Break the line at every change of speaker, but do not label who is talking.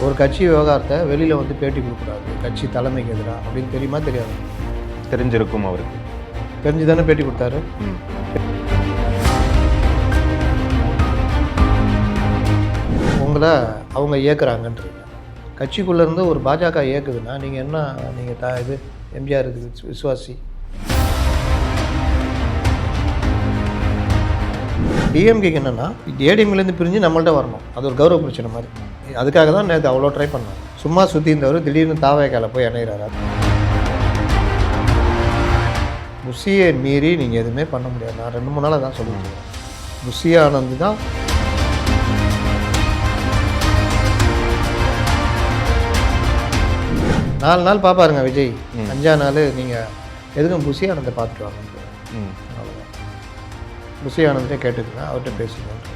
ஒரு கட்சி விவகாரத்தை வெளியில் வந்து பேட்டி கொடுக்கூடாது, கட்சி தலைமைக்கு எதிராக அப்படின்னு தெரியுமா தெரியாது?
தெரிஞ்சிருக்கும் அவருக்கு.
தெரிஞ்சு தானே பேட்டி கொடுத்தாரு. உங்களை அவங்க இயக்குறாங்கன்றீங்க. கட்சிக்குள்ளேருந்து ஒரு பாஜக இயக்குதுன்னா நீங்கள் என்ன, நீங்கள் இது எம்ஜிஆர் இருக்குது விசுவாசி. டிஎம்கேக்கு என்னென்னா ஏடிஎம்லேருந்து பிரிஞ்சு நம்மள்ட்ட வரணும், அது ஒரு கௌரவ பிரச்சனை மாதிரி. அதுக்காக தான் நேற்று அவ்வளோ ட்ரை பண்ணாங்க. சும்மா சுற்றி இருந்தவர் திடீர்னு தாவேக்கால போய் இணைகிறாரு. புஷியை மீறி நீங்கள் எதுவுமே பண்ண முடியாது. நான் 2-3 நாளாக தான் சொல்லிட்டு புஷி ஆனந்த் தான் நாலு நாள் பார்ப்பாருங்க விஜய். 5ஆம் நாள் நீங்கள் எதுக்கும் புஷி ஆனந்தை பார்த்துட்டு வாங்க. அவ்வளோதான். புஷி ஆனந்தே கேட்டுக்கங்க, அவர்கிட்ட பேசிக்கணும்.